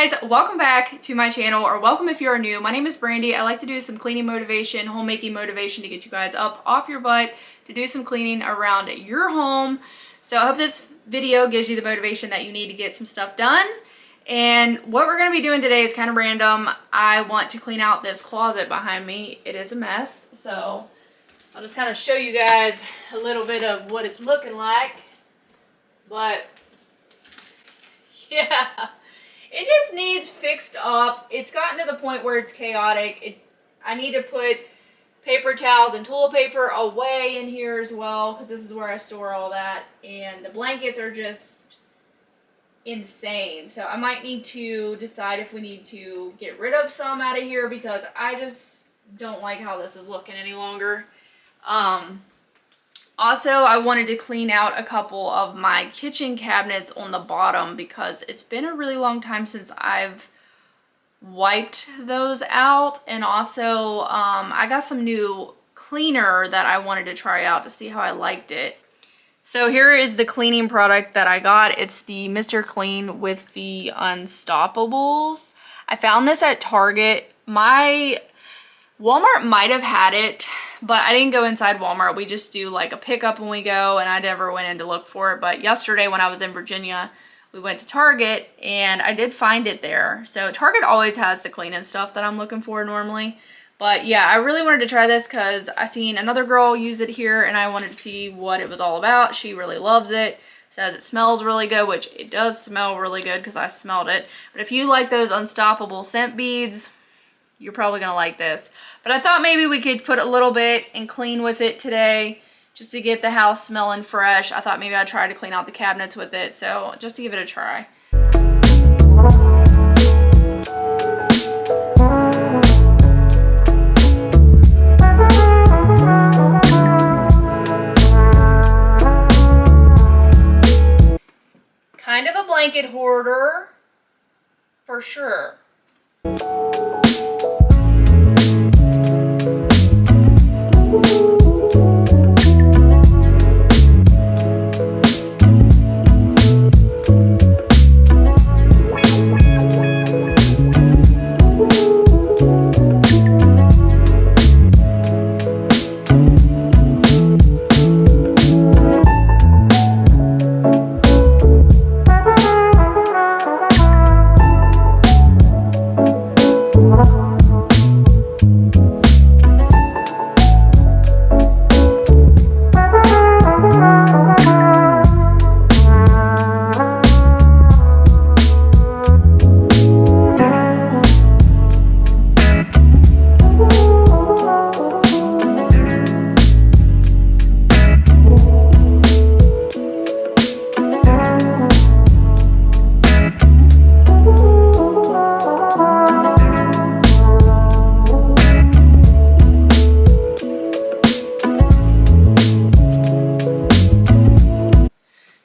guys, welcome back to my channel, or welcome if you're new. My name is Brandy. I like to do some cleaning motivation, homemaking motivation to get you guys up off your butt to do some cleaning around your home. So I hope this video gives you the motivation that you need to get some stuff done. And what we're going to be doing today is kind of random. I want to clean out this closet behind me. It is a mess, so I'll just kind of show you guys a little bit of what it's looking like. But yeah, it just needs fixed up. It's gotten to the point where it's chaotic. I need to put paper towels and toilet paper away in here as well, because this is where I store all that. And the blankets are just insane. So I might need to decide if we need to get rid of some out of here, because I just don't like how this is looking any longer. Also, I wanted to clean out a couple of my kitchen cabinets on the bottom, because it's been a really long time since I've wiped those out. And also, I got some new cleaner that I wanted to try out to see how I liked it. So here is the cleaning product that I got. It's the Mr. Clean with the Unstoppables. I found this at Target. My Walmart might have had it, but I didn't go inside Walmart. We just do like a pickup when we go, and I never went in to look for it. But yesterday when I was in Virginia, we went to Target and I did find it there. So Target always has the cleaning stuff that I'm looking for normally. But yeah, I really wanted to try this because I seen another girl use it here and I wanted to see what it was all about. She really loves it. Says it smells really good, which it does smell really good because I smelled it. But if you like those unstoppable scent beads, you're probably gonna like this. But I thought maybe we could put a little bit and clean with it today, just to get the house smelling fresh. I thought maybe I'd try to clean out the cabinets with it, so just to give it a try. Kind of a blanket hoarder, for sure.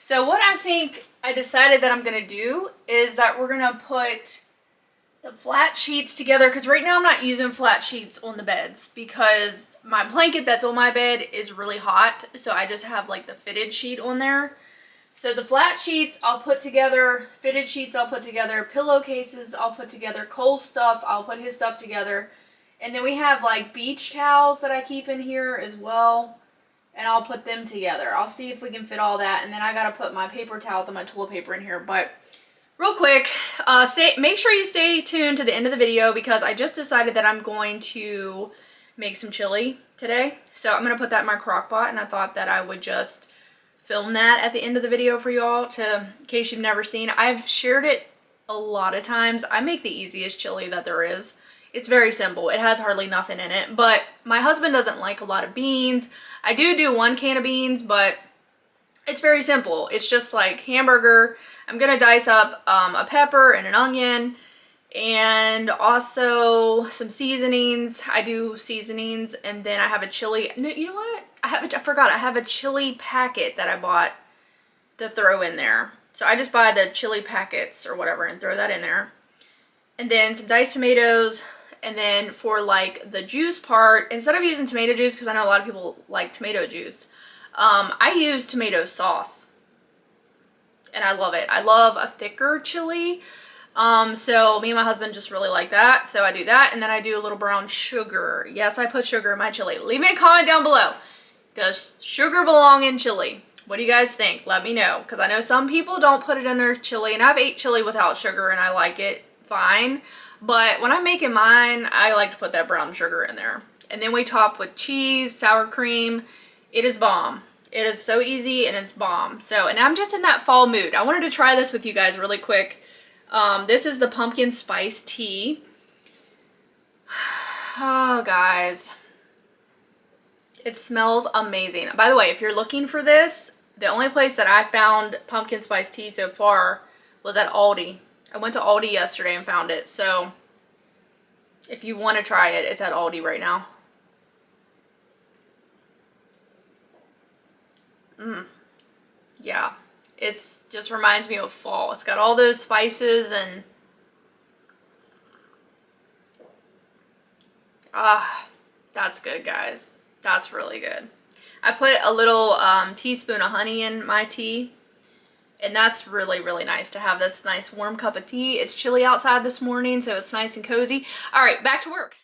So what I think I decided that I'm going to do is that we're going to put the flat sheets together, because right now I'm not using flat sheets on the beds because my blanket that's on my bed is really hot, so I just have like the fitted sheet on there. So the flat sheets I'll put together, fitted sheets I'll put together, pillowcases I'll put together, Cole's stuff, I'll put his stuff together. And then we have like beach towels that I keep in here as well. And I'll put them together. I'll see if we can fit all that. And then I gotta put my paper towels and my toilet paper in here. But real quick, make sure you stay tuned to the end of the video, because I just decided that I'm going to make some chili today. So I'm gonna put that in my crock pot, and I thought that I would just film that at the end of the video for y'all, in case you've never seen. I've shared it a lot of times. I make the easiest chili that there is. It's very simple. It has hardly nothing in it, but my husband doesn't like a lot of beans. I do 1 can of beans, but it's very simple. It's just like hamburger. I'm gonna dice up a pepper and an onion, and also some seasonings. I do seasonings, and then I have a chili. No, you know what? I forgot. I have a chili packet that I bought to throw in there. So I just buy the chili packets or whatever and throw that in there. And then some diced tomatoes. And then for like the juice part, instead of using tomato juice, because I know a lot of people like tomato juice, I use tomato sauce. And I love it. I love a thicker chili. So me and my husband just really like that. So I do that, and then I do a little brown sugar. Yes, I put sugar in my chili. Leave me a comment down below. Does sugar belong in chili? What do you guys think? Let me know, because I know some people don't put it in their chili, and I've ate chili without sugar and I like it fine. But when I'm making mine, I like to put that brown sugar in there. And then we top with cheese, sour cream. It is bomb. It is so easy and it's bomb. So, and I'm just in that fall mood. I wanted to try this with you guys really quick. This is the pumpkin spice tea. Oh, guys. It smells amazing. By the way, if you're looking for this, the only place that I found pumpkin spice tea so far was at Aldi. I went to Aldi yesterday and found it. So, if you want to try it, it's at Aldi right now. Yeah, it's just reminds me of fall. It's got all those spices and that's good, guys. That's really good. I put a little teaspoon of honey in my tea, and that's really, really nice to have this nice warm cup of tea. It's chilly outside this morning, so it's nice and cozy. All right, back to work.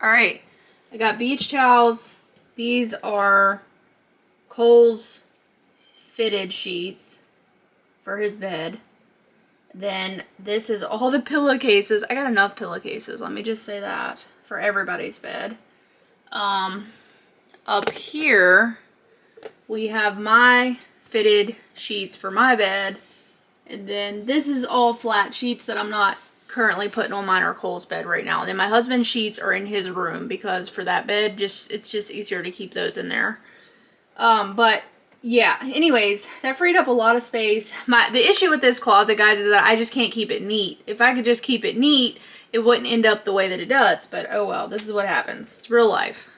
Alright, I got beach towels. These are Cole's fitted sheets for his bed. Then this is all the pillowcases. I got enough pillowcases, let me just say that, for everybody's bed. Up here, we have my fitted sheets for my bed. And then this is all flat sheets that I'm not currently putting on mine or Cole's bed right now. And then my husband's sheets are in his room because for that bed, it's just easier to keep those in there. But yeah, anyways, that freed up a lot of space. The issue with this closet, guys, is that I just can't keep it neat. If I could just keep it neat, it wouldn't end up the way that it does. But oh well, this is what happens. It's real life.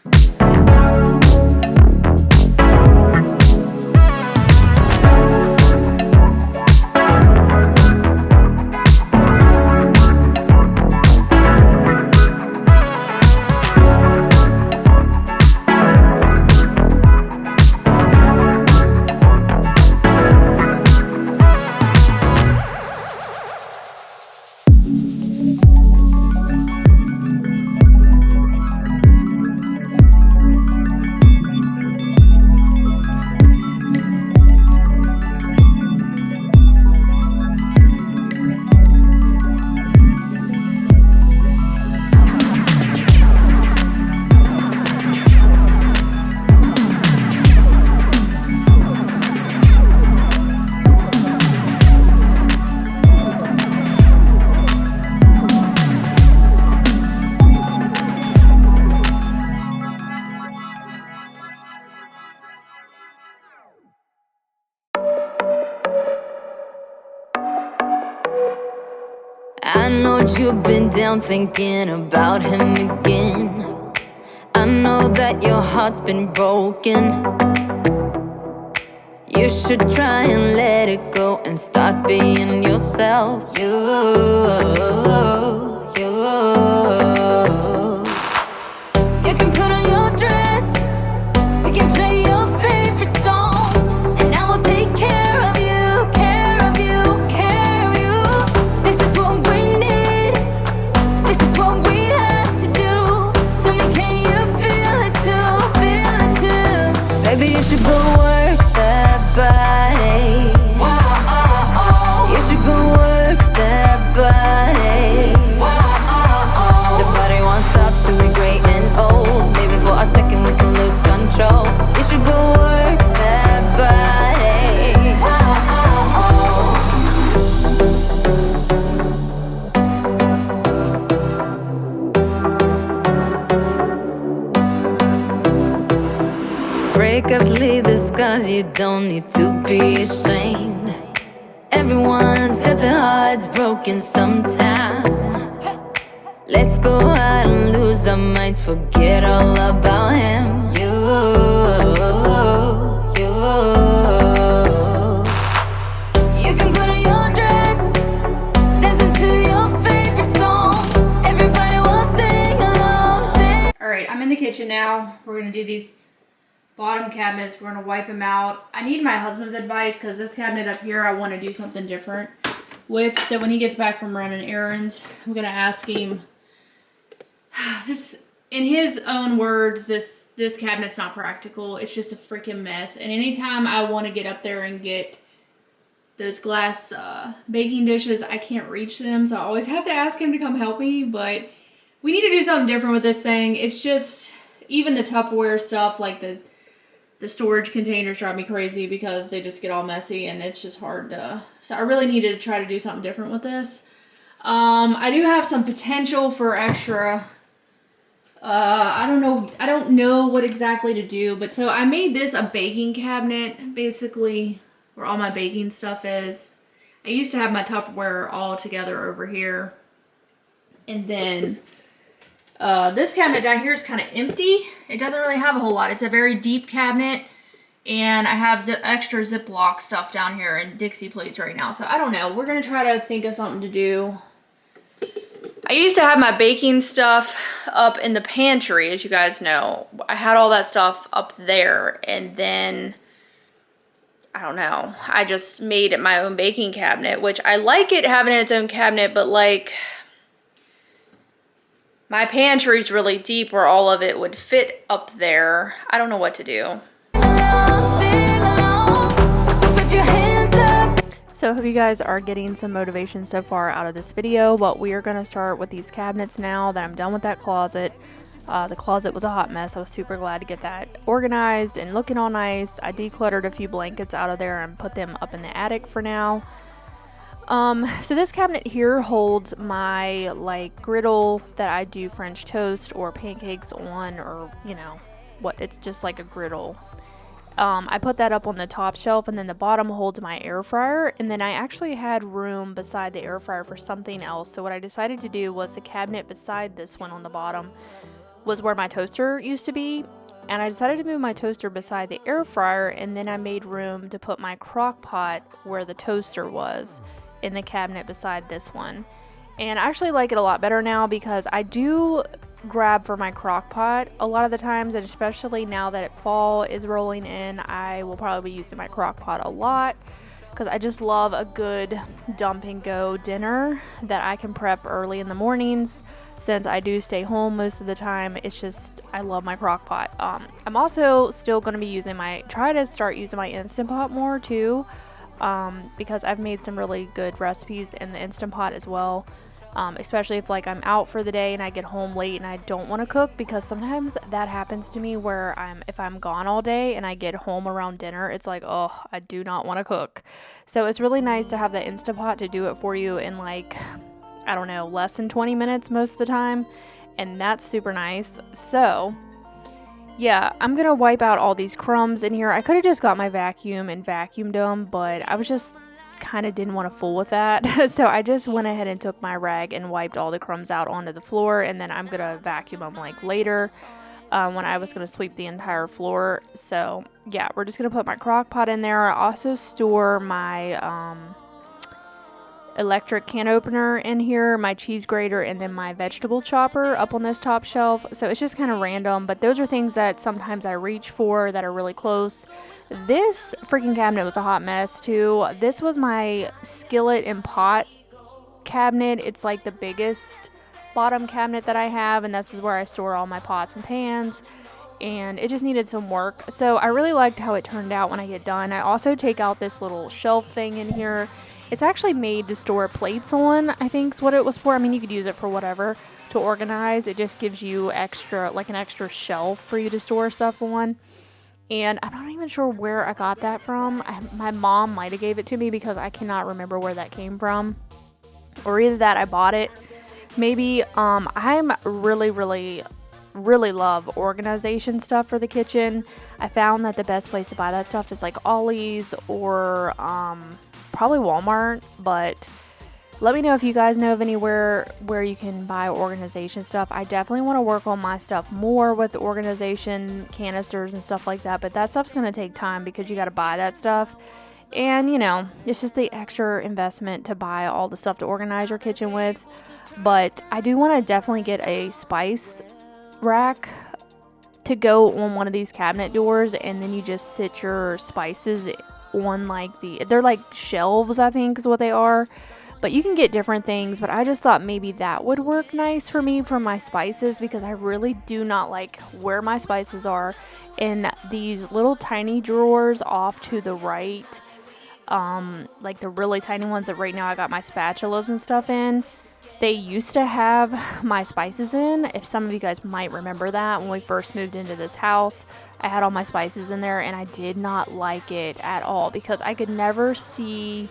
doubt you've been down thinking about him again. I know that your heart's been broken. You should try and let it go and start being yourself. You can put on your dress, we can play your favorite song, and I will take care of you, care of you, care of you. This is what we need, this is what we have to do. Tell me, can you feel it too, feel it too? Baby, you should go work that body. You should go work that body. The body won't stop till we're great and old. Maybe for a second we can lose control. You should go work that body. Breakups leave the scars, you don't need to be ashamed. Everyone's got their hearts broken sometime. Let's go out and lose our minds, forget all about him. You can put on your dress, dancing to your favorite song. Everybody will sing along, sing. Alright, I'm in the kitchen now. We're going to do these bottom cabinets. We're going to wipe them out. I need my husband's advice because this cabinet up here I want to do something different with. So when he gets back from running errands, I'm going to ask him. This, in his own words, this cabinet's not practical. It's just a freaking mess. And anytime I want to get up there and get those glass baking dishes, I can't reach them. So I always have to ask him to come help me. But we need to do something different with this thing. It's just, even the Tupperware stuff, like the storage containers drive me crazy because they just get all messy and it's just hard to, so I really need to try to do something different with this. I do have some potential for extra, I don't know what exactly to do, but so I made this a baking cabinet, basically, where all my baking stuff is. I used to have my Tupperware all together over here, and then this cabinet down here is kind of empty. It doesn't really have a whole lot. It's a very deep cabinet, and I have extra Ziploc stuff down here and Dixie plates right now. So I don't know. We're going to try to think of something to do. I used to have my baking stuff up in the pantry, as you guys know. I had all that stuff up there, and then, I don't know, I just made it my own baking cabinet, which I like it having its own cabinet, but like, my pantry's really deep where all of it would fit up there. I don't know what to do. So I hope you guys are getting some motivation so far out of this video, but we are going to start with these cabinets now that I'm done with that closet. The closet was a hot mess. I was super glad to get that organized and looking all nice. I decluttered a few blankets out of there and put them up in the attic for now. So this cabinet here holds my like griddle that I do French toast or pancakes on, or you know what, it's just like a griddle. I put that up on the top shelf, and then the bottom holds my air fryer, and then I actually had room beside the air fryer for something else. So what I decided to do was the cabinet beside this one on the bottom was where my toaster used to be, and I decided to move my toaster beside the air fryer, and then I made room to put my crock pot where the toaster was in the cabinet beside this one. And I actually like it a lot better now because I do grab for my crock pot a lot of the times, and especially now that fall is rolling in, I will probably be using my crock pot a lot because I just love a good dump and go dinner that I can prep early in the mornings. Since I do stay home most of the time, it's just, I love my crock pot. I'm also still going to be try to start using my Instant Pot more too, because I've made some really good recipes in the Instant Pot as well. Especially if like I'm out for the day and I get home late and I don't want to cook, because sometimes that happens to me where if I'm gone all day and I get home around dinner, it's like, oh, I do not want to cook. So it's really nice to have the Instant Pot to do it for you in like, I don't know, less than 20 minutes most of the time, and that's super nice. So yeah, I'm gonna wipe out all these crumbs in here. I could have just got my vacuum and vacuumed them, but I was just kind of didn't want to fool with that. So I just went ahead and took my rag and wiped all the crumbs out onto the floor, and then I'm gonna vacuum them like later when I was gonna sweep the entire floor. So yeah, we're just gonna put my crock pot in there. I also store my electric can opener in here, my cheese grater, and then my vegetable chopper up on this top shelf. So it's just kind of random, but those are things that sometimes I reach for that are really close. This freaking cabinet was a hot mess too. This was my skillet and pot cabinet. It's like the biggest bottom cabinet that I have, and this is where I store all my pots and pans, and it just needed some work. So I really liked how it turned out when I get done. I also take out this little shelf thing in here. It's actually made to store plates on, I think is what it was for. I mean, you could use it for whatever to organize. It just gives you extra, like an extra shelf for you to store stuff on. And I'm not even sure where I got that from. My mom might have gave it to me because I cannot remember where that came from. Or either that I bought it. Maybe, I'm really love organization stuff for the kitchen. I found that the best place to buy that stuff is like Ollie's or, probably Walmart, but let me know if you guys know of anywhere where you can buy organization stuff. I definitely want to work on my stuff more with organization canisters and stuff like that, but that stuff's going to take time because you got to buy that stuff. And, you know, it's just the extra investment to buy all the stuff to organize your kitchen with. But I do want to definitely get a spice rack to go on one of these cabinet doors, and then you just sit your spices on like they're like shelves, I think is what they are, but you can get different things. But I just thought maybe that would work nice for me for my spices, because I really do not like where my spices are in these little tiny drawers off to the right, like the really tiny ones that right now I got my spatulas and stuff in. They used to have my spices in. If some of you guys might remember that, when we first moved into this house, I had all my spices in there, and I did not like it at all because I could never see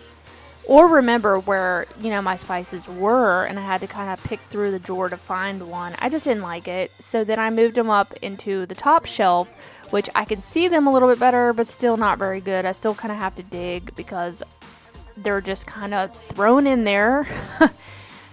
or remember where, you know, my spices were, and I had to kind of pick through the drawer to find one. I just didn't like it. So then I moved them up into the top shelf, which I can see them a little bit better, but still not very good. I still kind of have to dig because they're just kind of thrown in there.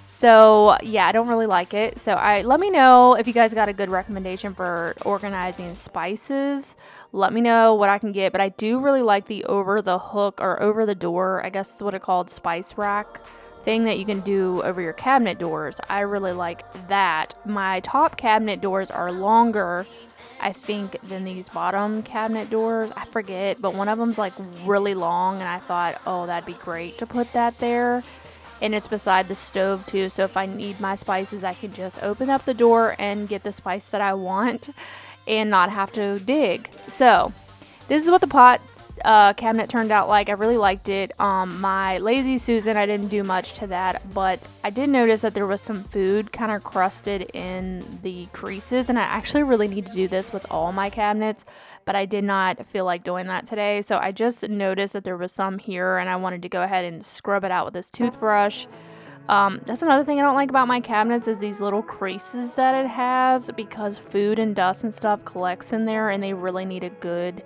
So yeah, I don't really like it. So let me know if you guys got a good recommendation for organizing spices. Let me know what I can get. But I do really like the over the hook or over the door, I guess is what it's called, spice rack thing that you can do over your cabinet doors. I really like that. My top cabinet doors are longer, I think, than these bottom cabinet doors. I forget, but one of them's like really long, and I thought, oh, that'd be great to put that there. And it's beside the stove too, so if I need my spices, I can just open up the door and get the spice that I want and not have to dig. So this is what the pot cabinet turned out like. I really liked it. My Lazy Susan, I didn't do much to that, but I did notice that there was some food kind of crusted in the creases, and I actually really need to do this with all my cabinets, but I did not feel like doing that today. So I just noticed that there was some here, and I wanted to go ahead and scrub it out with this toothbrush. That's another thing I don't like about my cabinets is these little creases that it has, because food and dust and stuff collects in there, and they really need a good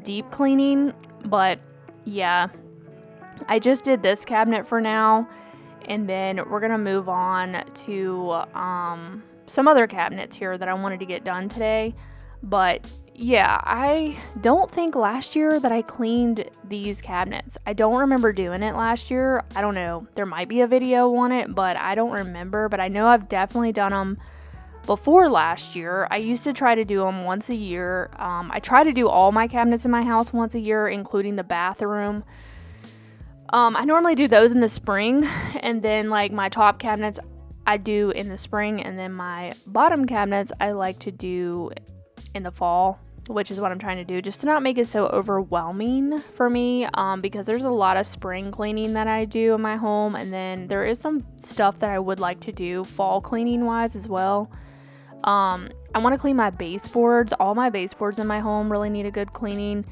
deep cleaning. But yeah, I just did this cabinet for now, and then we're gonna move on to some other cabinets here that I wanted to get done today. But yeah, I don't think last year that I cleaned these cabinets. I don't remember doing it last year. I don't know. There might be a video on it, but I don't remember. But I know I've definitely done them before last year. I used to try to do them once a year. I try to do all my cabinets in my house once a year, including the bathroom. I normally do those in the spring, and then like my top cabinets I do in the spring, and then my bottom cabinets I like to do in the fall, which is what I'm trying to do, just to not make it so overwhelming for me, because there's a lot of spring cleaning that I do in my home, and then there is some stuff that I would like to do fall cleaning wise as well. I want to clean my baseboards. All my baseboards in my home really need a good cleaning,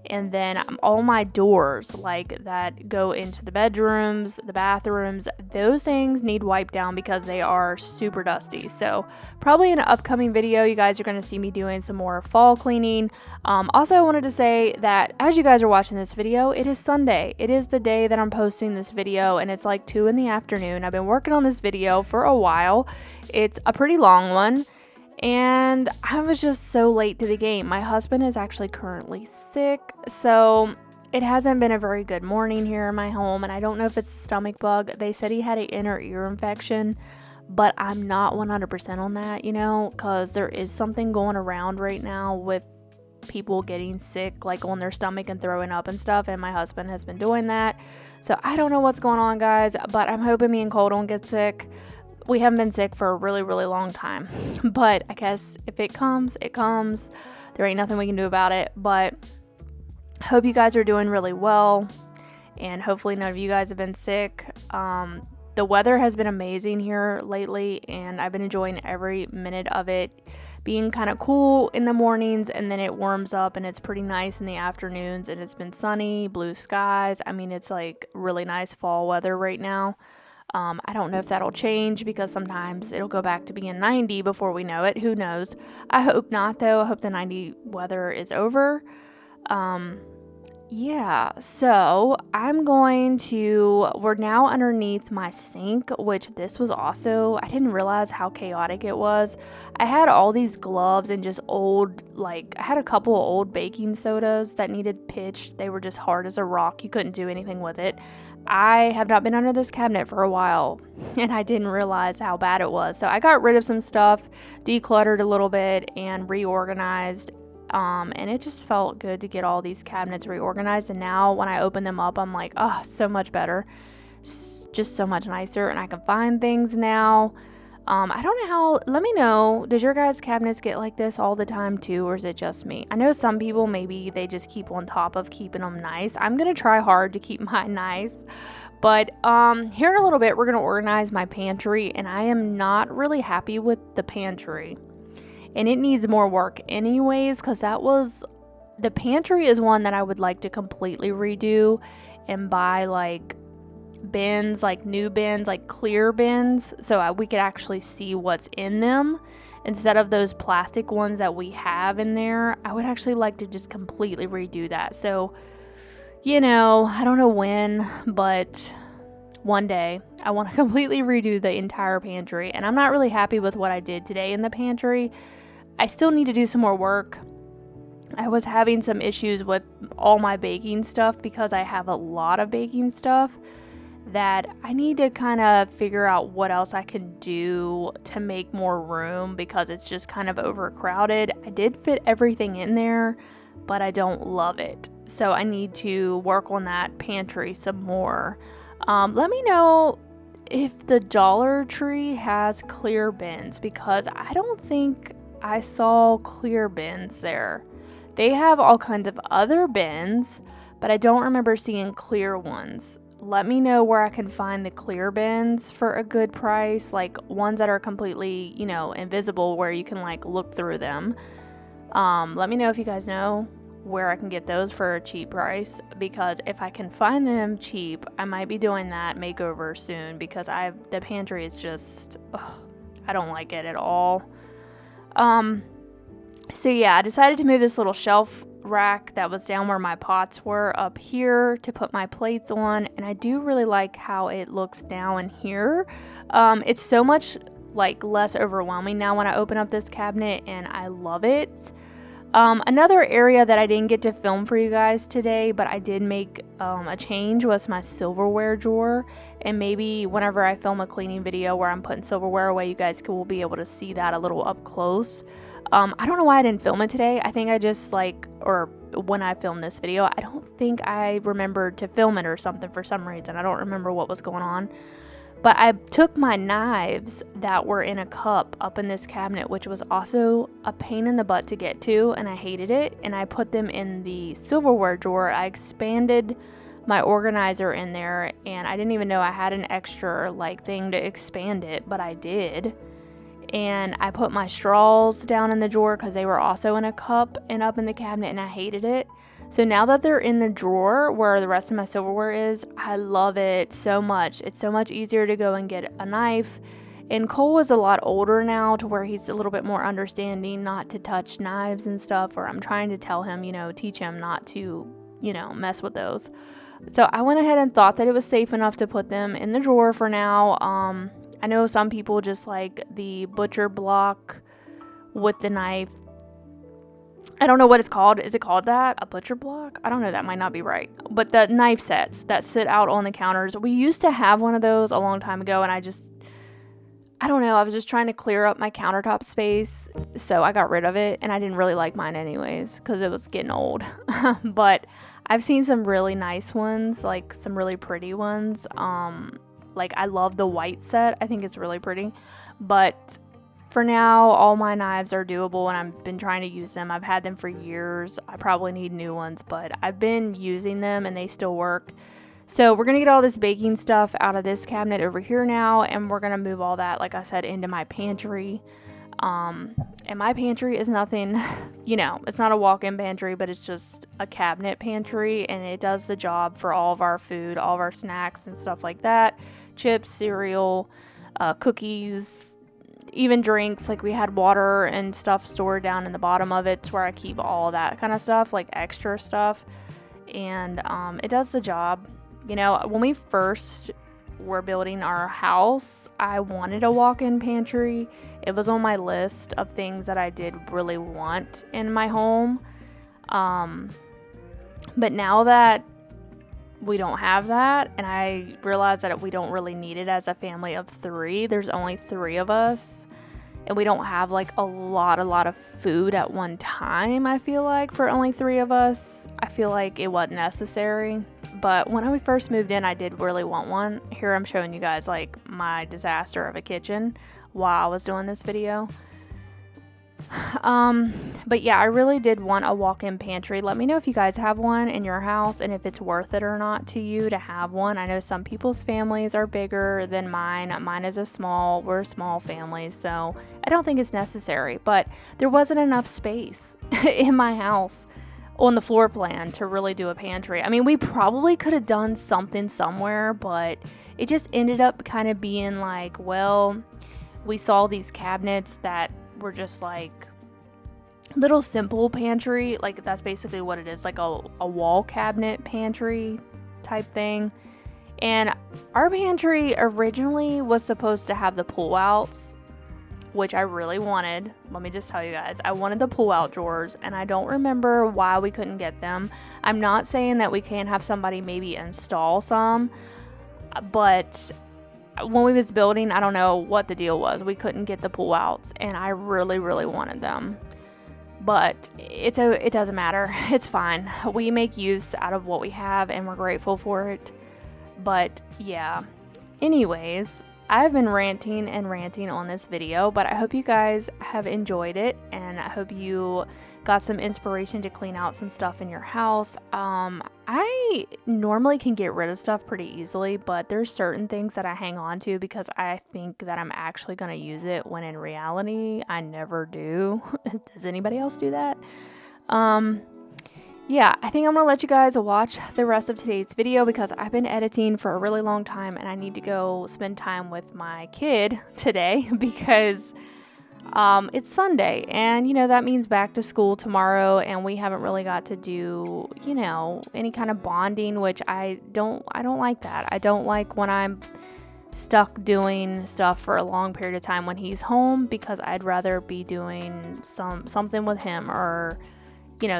And then all my doors like that go into the bedrooms, the bathrooms, those things need wiped down because they are super dusty. So probably in an upcoming video, you guys are going to see me doing some more fall cleaning. Also, I wanted to say that as you guys are watching this video, it is Sunday. It is the day that I'm posting this video, and it's like 2 in the afternoon. I've been working on this video for a while. It's a pretty long one. And I was just so late to the game. My husband is actually currently sick, so it hasn't been a very good morning here in my home, and I don't know if it's a stomach bug. They said he had an inner ear infection, but I'm not 100% on that, you know, because there is something going around right now with people getting sick, like on their stomach and throwing up and stuff, and my husband has been doing that. So I don't know what's going on, guys, but I'm hoping me and Cole don't get sick. We haven't been sick for a really, really long time, but I guess if it comes, it comes. There ain't nothing we can do about it, but hope you guys are doing really well, and hopefully none of you guys have been sick. The weather has been amazing here lately, and I've been enjoying every minute of it, being kind of cool in the mornings, and then it warms up and it's pretty nice in the afternoons, and it's been sunny, blue skies. I mean, it's like really nice fall weather right now. I don't know if that'll change because sometimes it'll go back to being 90 before we know it. Who knows? I hope not, though. I hope the 90 weather is over. Yeah, so we're now underneath my sink, which this was also, I didn't realize how chaotic it was. I had all these gloves and just I had a couple of old baking sodas that needed pitched. They were just hard as a rock. You couldn't do anything with it. I have not been under this cabinet for a while, and I didn't realize how bad it was. So I got rid of some stuff, decluttered a little bit, and reorganized. And it just felt good to get all these cabinets reorganized. And now when I open them up, I'm like, oh, so much better. Just so much nicer, and I can find things now. I don't know how, let me know, does your guys' cabinets get like this all the time too, or is it just me? I know some people, maybe they just keep on top of keeping them nice. I'm going to try hard to keep mine nice. But here in a little bit, we're going to organize my pantry, and I am not really happy with the pantry. And it needs more work anyways, because the pantry is one that I would like to completely redo and buy like bins, like new bins, like clear bins, so we could actually see what's in them instead of those plastic ones that we have in there. I would actually like to just completely redo that. So, you know, I don't know when, but one day I want to completely redo the entire pantry, and I'm not really happy with what I did today in the pantry. I still need to do some more work. I was having some issues with all my baking stuff because I have a lot of baking stuff that I need to kind of figure out what else I can do to make more room because it's just kind of overcrowded. I did fit everything in there, but I don't love it. So I need to work on that pantry some more. Let me know if the Dollar Tree has clear bins, because I don't think I saw clear bins there. They have all kinds of other bins, but I don't remember seeing clear ones. Let me know where I can find the clear bins for a good price, like ones that are completely, you know, invisible where you can like look through them. Let me know if you guys know where I can get those for a cheap price, because if I can find them cheap, I might be doing that makeover soon, because the pantry is just, I don't like it at all. So yeah, I decided to move this little shelf rack that was down where my pots were up here to put my plates on, and I do really like how it looks down here. It's so much like less overwhelming now when I open up this cabinet, and I love it. Another area that I didn't get to film for you guys today, but I did make a change, was my silverware drawer. And maybe whenever I film a cleaning video where I'm putting silverware away, you guys will be able to see that a little up close. I don't know why I didn't film it today. I think I just or when I filmed this video, I don't think I remembered to film it or something for some reason. I don't remember what was going on. But I took my knives that were in a cup up in this cabinet, which was also a pain in the butt to get to, and I hated it, and I put them in the silverware drawer. I expanded my organizer in there, and I didn't even know I had an extra thing to expand it, but I did. And I put my straws down in the drawer because they were also in a cup and up in the cabinet, and I hated it. So now that they're in the drawer where the rest of my silverware is, I love it so much. It's so much easier to go and get a knife. And Cole is a lot older now to where he's a little bit more understanding not to touch knives and stuff, or I'm trying to tell him, teach him not to, mess with those. So I went ahead and thought that it was safe enough to put them in the drawer for now. I know some people just like the butcher block with the knife. I don't know what it's called. Is it called that? A butcher block? I don't know. That might not be right. But the knife sets that sit out on the counters. We used to have one of those a long time ago, and I don't know. I was just trying to clear up my countertop space, so I got rid of it, and I didn't really like mine anyways because it was getting old. But I've seen some really nice ones, like some really pretty ones. Like I love the white set. I think it's really pretty. But for now, all my knives are doable, and I've been trying to use them. I've had them for years. I probably need new ones, but I've been using them, and they still work. So we're going to get all this baking stuff out of this cabinet over here now, and we're going to move all that, like I said, into my pantry. And my pantry is nothing, it's not a walk-in pantry, but it's just a cabinet pantry, and it does the job for all of our food, all of our snacks and stuff like that. Chips, cereal, cookies, even drinks. Like we had water and stuff stored down in the bottom of it to where I keep all that kind of stuff, like extra stuff. And it does the job. When we first were building our house, I wanted a walk-in pantry. It was on my list of things that I did really want in my home. But now that we don't have that, and I realize that we don't really need it as a family of 3. There's only 3 of us, and we don't have like a lot of food at one time. I feel like for only 3 of us, I feel like it wasn't necessary. But when I first moved in, I did really want one. Here I'm showing you guys like my disaster of a kitchen while I was doing this video. But yeah, I really did want a walk-in pantry. Let me know if you guys have one in your house and if it's worth it or not to you to have one. I know some people's families are bigger than mine. Mine is we're a small family, so I don't think it's necessary. But there wasn't enough space in my house on the floor plan to really do a pantry. I mean, we probably could have done something somewhere, but it just ended up kind of being like, well, we saw these cabinets that were just like little simple pantry, like that's basically what it is, like a wall cabinet pantry type thing. And our pantry originally was supposed to have the pull outs, which I really wanted. Let me just tell you guys, I wanted the pull out drawers, and I don't remember why we couldn't get them. I'm not saying that we can't have somebody maybe install some, but when we was building, I don't know what the deal was. We couldn't get the pull outs, and I really wanted them. But it doesn't matter. It's fine. We make use out of what we have, and we're grateful for it. But yeah. Anyways, I've been ranting on this video, but I hope you guys have enjoyed it, and I hope you got some inspiration to clean out some stuff in your house. I normally can get rid of stuff pretty easily, but there's certain things that I hang on to because I think that I'm actually going to use it, when in reality, I never do. Does anybody else do that? Yeah, I think I'm going to let you guys watch the rest of today's video because I've been editing for a really long time, and I need to go spend time with my kid today because it's Sunday, and that means back to school tomorrow, and we haven't really got to do any kind of bonding, which I don't like that. I don't like when I'm stuck doing stuff for a long period of time when he's home, because I'd rather be doing something with him, or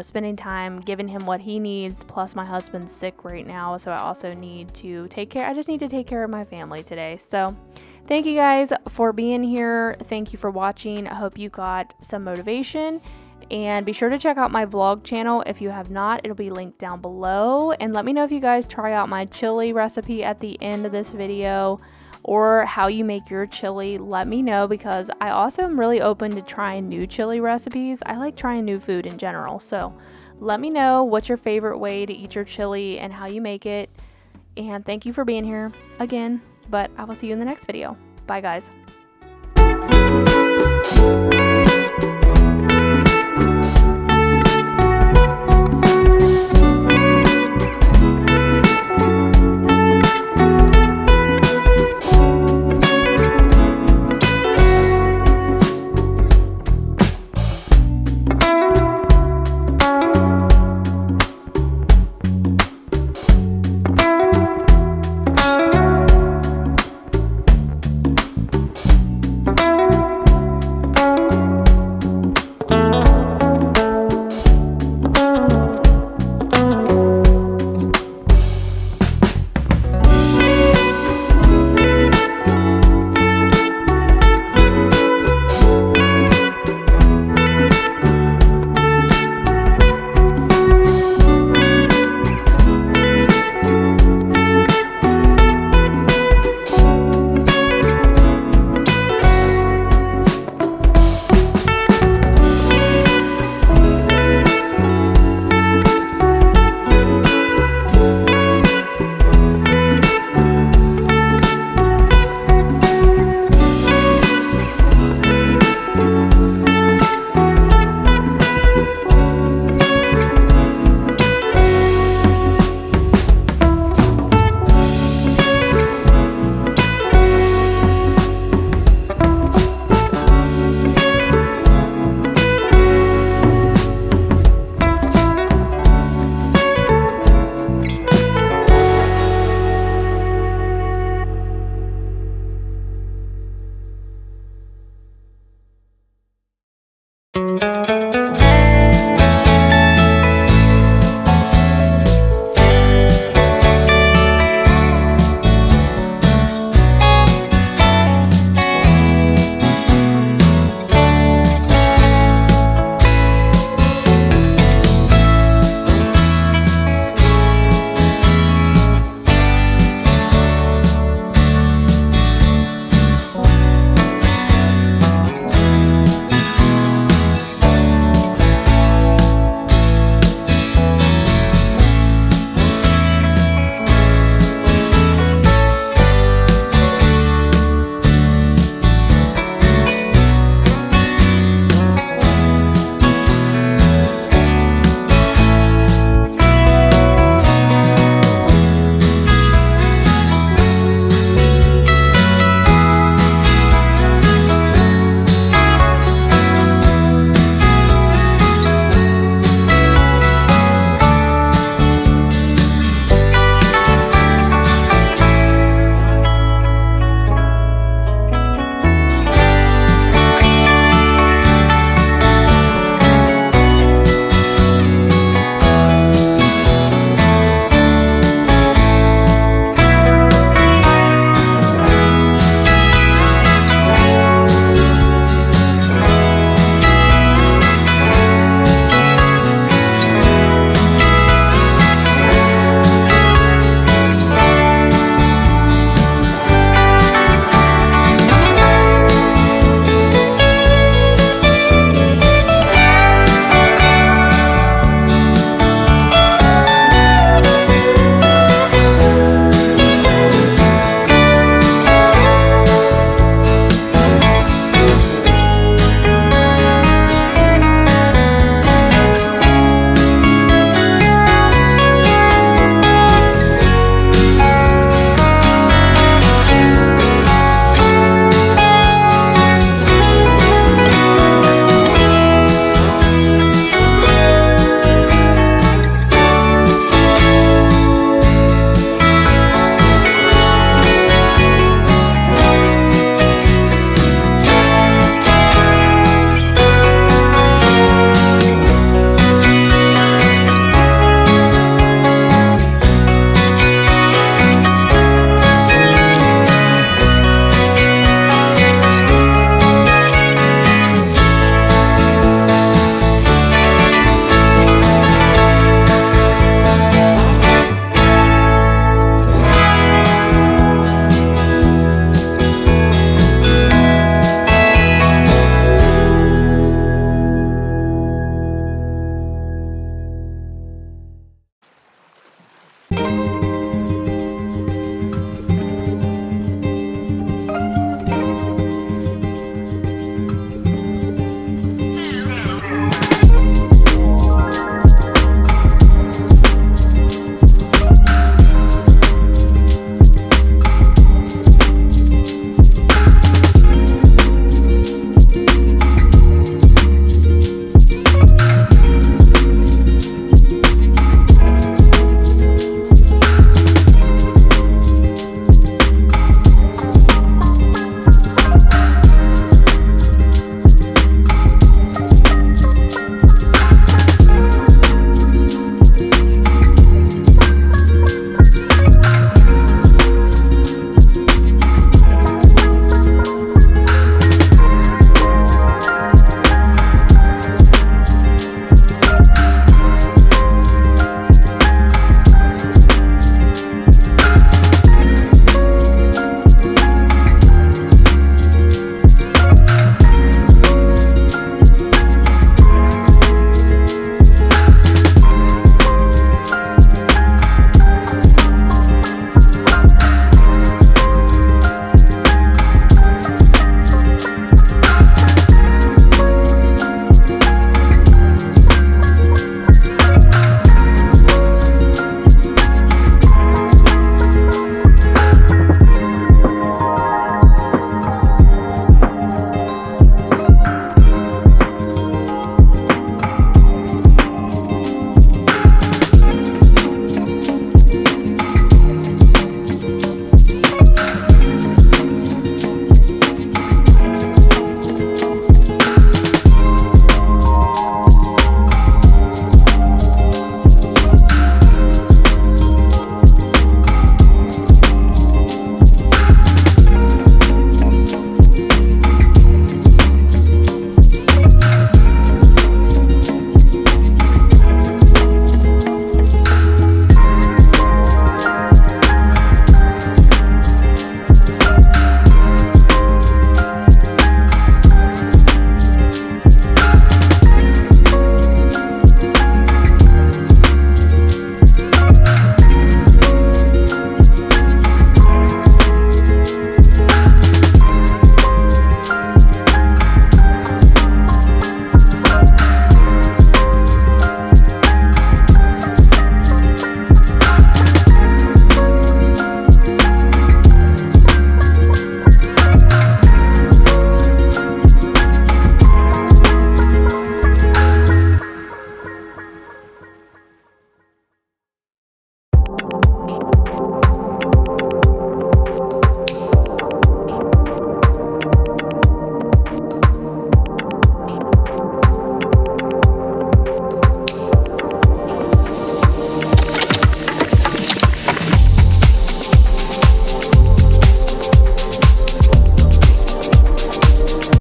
spending time giving him what he needs. Plus my husband's sick right now, so I also need to take care of my family today. So thank you guys for being here. Thank you for watching. I hope you got some motivation, and be sure to check out my vlog channel if you have not. It'll be linked down below, and let me know if you guys try out my chili recipe at the end of this video, or how you make your chili. Let me know, because I also am really open to trying new chili recipes. I like trying new food in general, so let me know what's your favorite way to eat your chili and how you make it. And thank you for being here again, but I will see you in the next video. Bye guys.